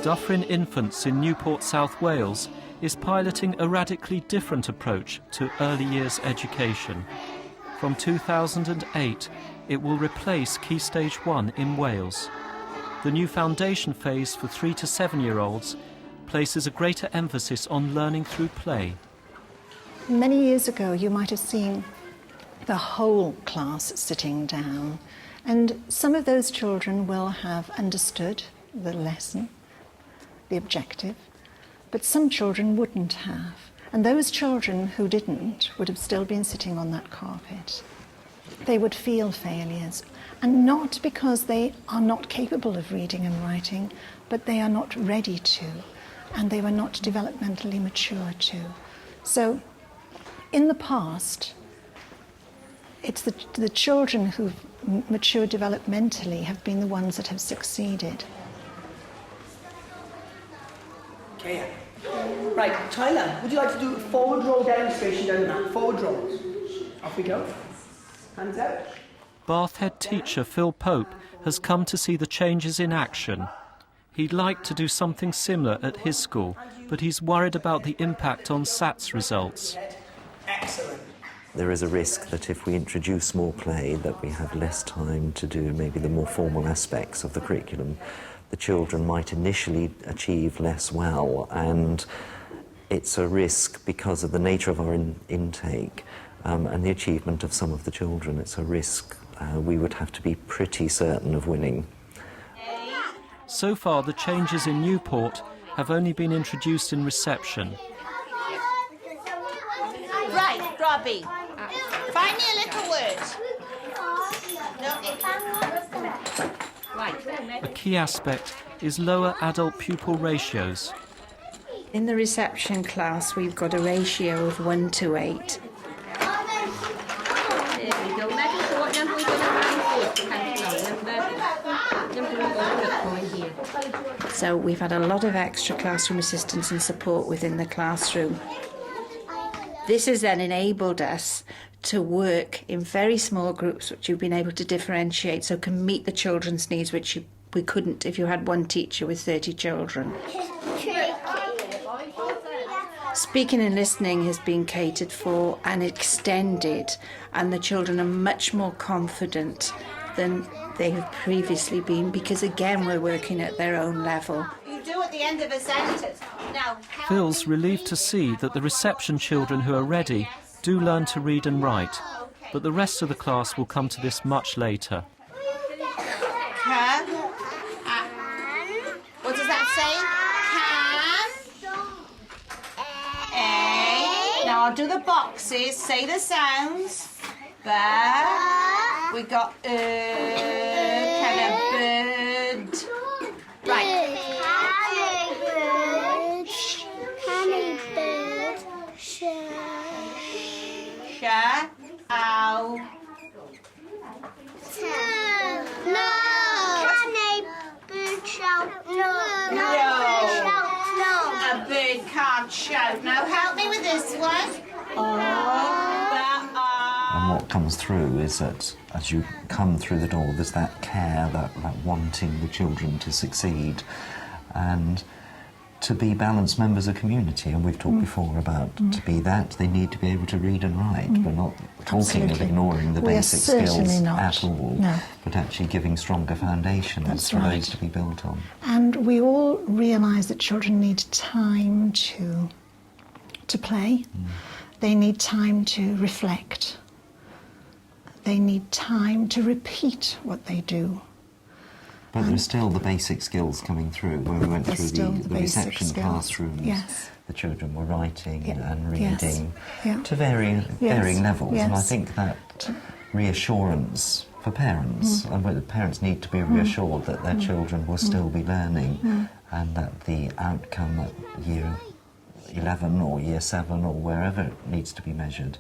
Dyffryn Infants in Newport, South Wales is piloting a radically different approach to early years education. From 2008, it will replace Key Stage 1 in Wales. The new foundation phase for 3 to 7-year-olds places a greater emphasis on learning through play. Many years ago, you might have seen the whole class sitting down, and some of those children will have understood the lesson, the objective, but some children wouldn't have. And those children who didn't would have still been sitting on that carpet. They would feel failures, and not because they are not capable of reading and writing, but they are not ready to, and they were not developmentally mature to. So, in the past, it's the children who've matured developmentally have been the ones that have succeeded. Okay. Right, Tyler, would you like to do a forward roll demonstration down the mat? Forward rolls. Off we go. Hands out. Bath head teacher Phil Pope has come to see the changes in action. He'd like to do something similar at his school, but he's worried about the impact on SATS results. Excellent. There is a risk that if we introduce more play, that we have less time to do maybe the more formal aspects of the curriculum. The children might initially achieve less well, and it's a risk because of the nature of our intake and the achievement of some of the children. It's a risk we would have to be pretty certain of winning. So far, the changes in Newport have only been introduced in reception. Right, Robbie, find me a little word. A key aspect is lower adult pupil ratios. In the reception class, we've got a ratio of 1 to 8. So we've had a lot of extra classroom assistance and support within the classroom. This has then enabled us to work in very small groups, which you've been able to differentiate, so can meet the children's needs, which we couldn't if you had one teacher with 30 children. Speaking and listening has been catered for and extended, and the children are much more confident than they have previously been, because again we're working at their own level. You do at the end of a sentence. Now, Phil's relieved to see that the reception children who are ready do learn to read and write, but the rest of the class will come to this much later. Can. What does that say? Can. A. Now I'll do the boxes. Say the sounds. But we got can a bird. Right. Ow. No. Can a bird shout? No. A bird can't shout. Now help me with this one. And what comes through is that as you come through the door, there's that care, that wanting the children to succeed and to be balanced members of community. And we've talked before about to be that, they need to be able to read and write. We're not talking of ignoring the basic skills at all, but actually giving stronger foundations for those to be built on. And we all realise that children need time to play. They need time to reflect. They need time to repeat what they do. But there's still the basic skills coming through. When we went through the reception classrooms, the children were writing and reading to varying levels. And I think that reassurance for parents, and the parents need to be reassured that their children will still be learning and that the outcome at year 11 or year 7 or wherever it needs to be measured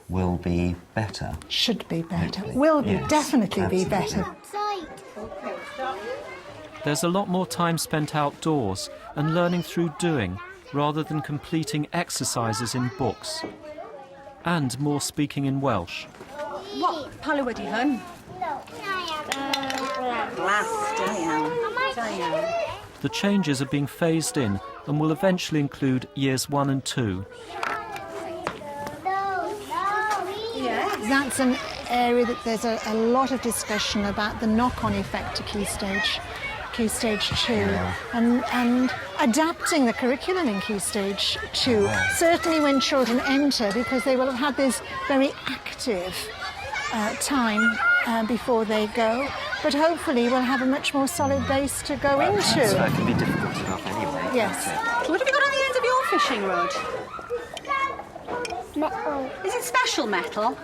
will be better. Should be better. Will be, definitely be better. There's a lot more time spent outdoors and learning through doing rather than completing exercises in books. and more speaking in Welsh. What? Pala wedi hwn? Glas, da iawn. Da iawn. The changes are being phased in and will eventually include years 1 and 2. That's an area that there's a lot of discussion about the knock-on effect to Key Stage 2, and adapting the curriculum in Key Stage 2, certainly when children enter, because they will have had this very active time before they go, but hopefully we'll have a much more solid base to go into. So it can be difficult enough anyway. Yes. What have you got on the end of your fishing rod? Metal. Is it special metal?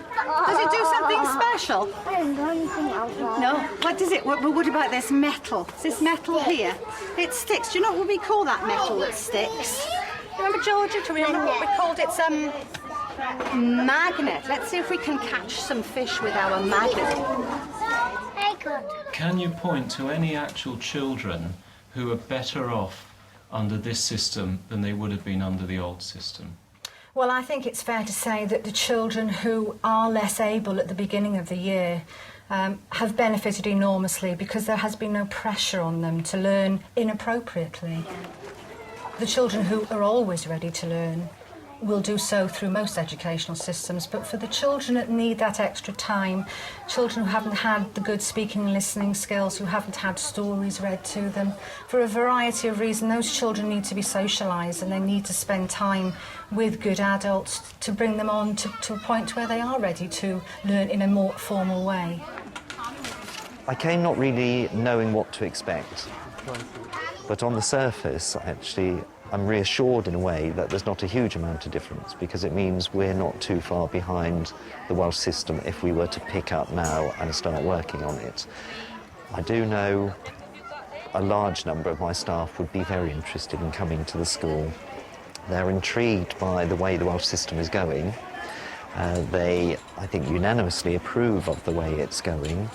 Does it do something special? I don't know anything else. No. What does it? What about this metal? Is this metal here? It sticks. Do you know what we call that metal that sticks? Remember, Georgia? Do you remember what we called it? Magnet. Let's see if we can catch some fish with our magnet. Very good. Can you point to any actual children who are better off under this system than they would have been under the old system? Well, I think it's fair to say that the children who are less able at the beginning of the year have benefited enormously because there has been no pressure on them to learn inappropriately. The children who are always ready to learn will do so through most educational systems, but for the children that need that extra time, children who haven't had the good speaking and listening skills, who haven't had stories read to them, for a variety of reasons, those children need to be socialised and they need to spend time with good adults to bring them on to a point where they are ready to learn in a more formal way. I came not really knowing what to expect, but on the surface, actually, I'm reassured in a way that there's not a huge amount of difference, because it means we're not too far behind the Welsh system if we were to pick up now and start working on it. I do know a large number of my staff would be very interested in coming to the school. They're intrigued by the way the Welsh system is going. They, I think, unanimously approve of the way it's going,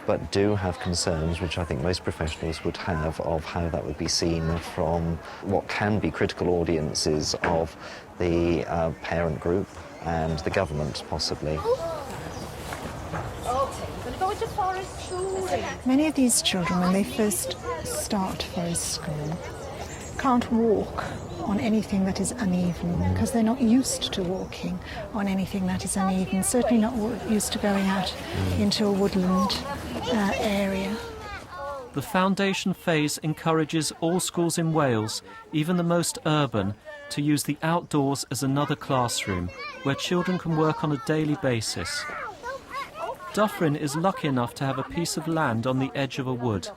but do have concerns, which I think most professionals would have, of how that would be seen from what can be critical audiences of the parent group and the government, possibly. Many of these children, when they first start forest school, can't walk on anything that is uneven because they're not used to walking on anything that is uneven, certainly not used to going out into a woodland area. The foundation phase encourages all schools in Wales, even the most urban, to use the outdoors as another classroom where children can work on a daily basis. Dyffryn is lucky enough to have a piece of land on the edge of a wood.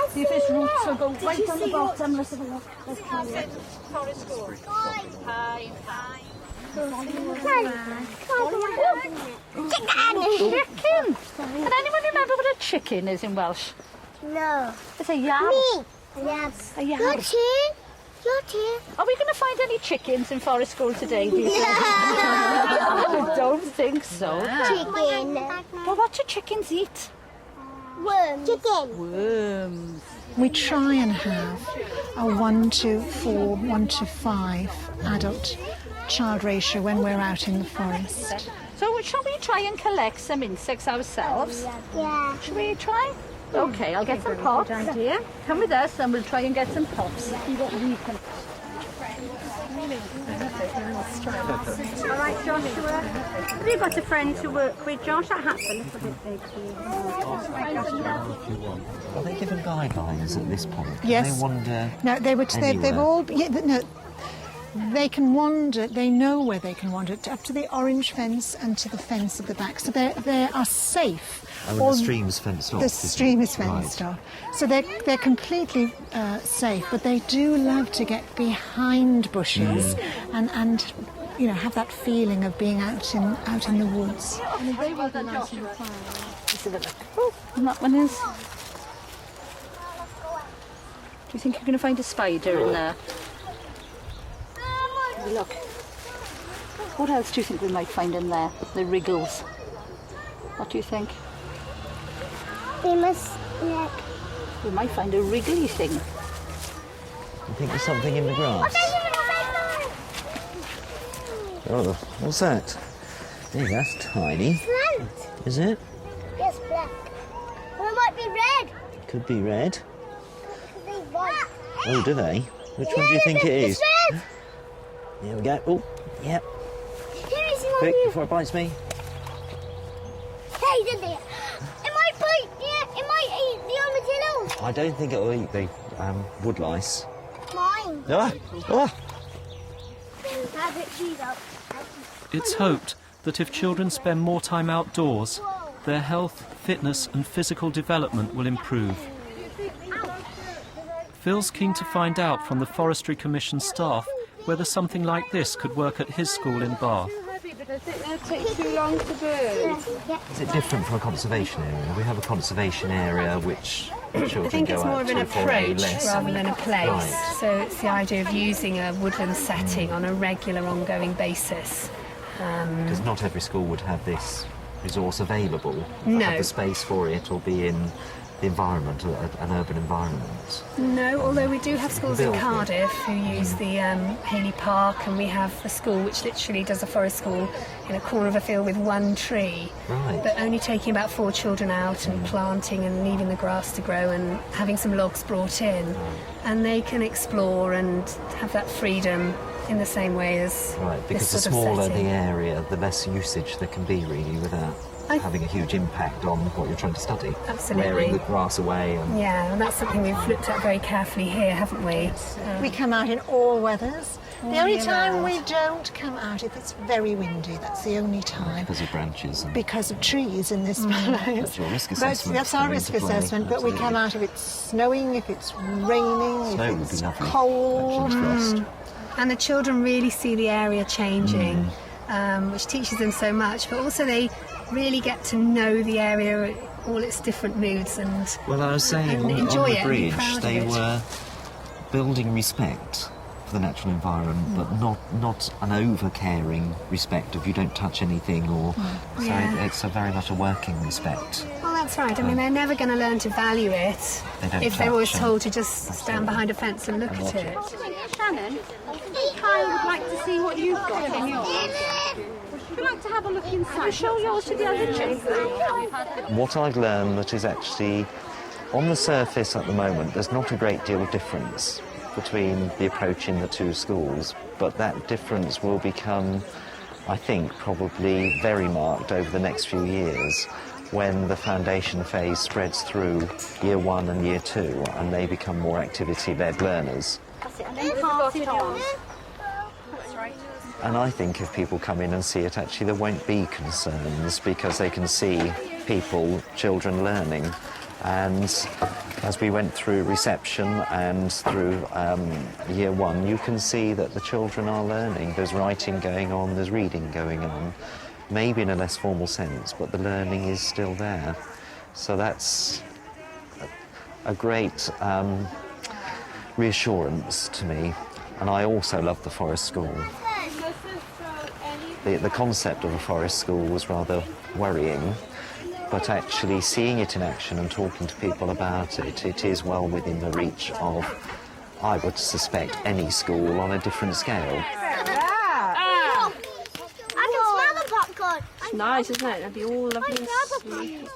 See if his roots will go right on the bottom. Let's have a look. Forest School. Hi. Chicken! Can anyone remember what a chicken is in Welsh? No. It's a yam. Me. Yes. A yam. Your tea. Your tea. Are we going to find any chickens in Forest School today, do you think? I don't think so. Chicken. But what do chickens eat? Worms. Chicken. Worms. We try and have a 1:4, 1:5 adult child ratio when we're out in the forest. So shall we try and collect some insects ourselves? Yeah. Shall we try? Okay, I'll get some pops. Come with us and we'll try and get some pops. All right, Joshua. Have you got a friend to work with, Josh? That hat's a little bit big for you. Are they given guidelines at this point? Yes. Can they wander No, they've all. Yeah, no, they can wander. They know where they can wander up to the orange fence and to the fence at the back. So they are safe. Oh, and the stream's fenced off. The stream is fenced off. So they're completely safe, but they do love to get behind bushes and you know, have that feeling of being out in the woods. Oh, and that one is. Do you think you're going to find a spider in there? Have a look. What else do you think we might find in there? The wriggles. What do you think? We must look. We might find a wriggly thing. You think there's something in the grass? Oh, what's that? Hey, that's tiny. Plant. Is it? Yes, black. Or it might be red. Could be red. Could be white. Oh, do they? Which one do you think it is? It's red. Here we go. Oh, yep. Here is one. Quick, before it bites me. Hey, did it? It might bite. Yeah, it might eat the armadillos. I don't think it'll eat the wood lice. Mine. Ah! Ah! Have it cheese up. It's hoped that if children spend more time outdoors, their health, fitness and physical development will improve. Phil's keen to find out from the Forestry Commission staff whether something like this could work at his school in Bath. Take too long to do. Is it different from a conservation area? We have a conservation area which children I think go it's more out of an to for a approach lesson. rather than a place. Right. So it's the idea of using a woodland setting on a regular, ongoing basis. Because not every school would have this resource available, No. have the space for it, or be in the environment, an urban environment. No, although we do have schools in Built it. Cardiff who use the Hayley Park, and we have a school which literally does a forest school in a corner of a field with one tree, Right. but only taking about 4 children out and planting and leaving the grass to grow and having some logs brought in, and they can explore and have that freedom in the same way as Right, because the this sort of smaller the setting. area, the less usage there can be really without having a huge impact on what you're trying to study. Absolutely. Wearing the grass away. And Yeah, and that's something we've looked at very carefully here, haven't we? We come out in all weathers. The only year time round. we don't come out if it's very windy. That's the only time. because of branches. And Because of trees in this place. That's your risk But assessment that's our coming risk into play, assessment, but we come absolutely. out if it's snowing, if it's raining, Snow if would it's be lovely. cold. Actually, frost. And the children really see the area changing, which teaches them so much, but also they really get to know the area, all its different moods, and Well, I was saying and on enjoy the it and be bridge, proud of they it. were building respect for the natural environment, but not an over-caring respect of you don't touch anything, or so Yeah. it's a very much a working respect. Well, that's right. I mean, they're never going to learn to value it They don't if they're always touch told to just stand behind a fence and look at it. Shannon, I would like to see what you've got in yours. Would you like to have a look inside? Show yours to the other children. What I've learned that is actually, on the surface at the moment, there's not a great deal of difference between the approach in the two schools, but that difference will become, I think, probably very marked over the next few years when the foundation phase spreads through year 1 and year 2 and they become more activity-led learners. That's it, and then pass it on. That's right. And I think if people come in and see it, actually there won't be concerns because they can see people, children learning. And as we went through reception and through year 1, you can see that the children are learning. There's writing going on, there's reading going on, maybe in a less formal sense, but the learning is still there. So that's a great reassurance to me. And I also love the forest school. The concept of a forest school was rather worrying, but actually seeing it in action and talking to people about it, it is well within the reach of, I would suspect, any school on a different scale. I can smell the popcorn. Nice, isn't it? It'd be all lovely and sweet.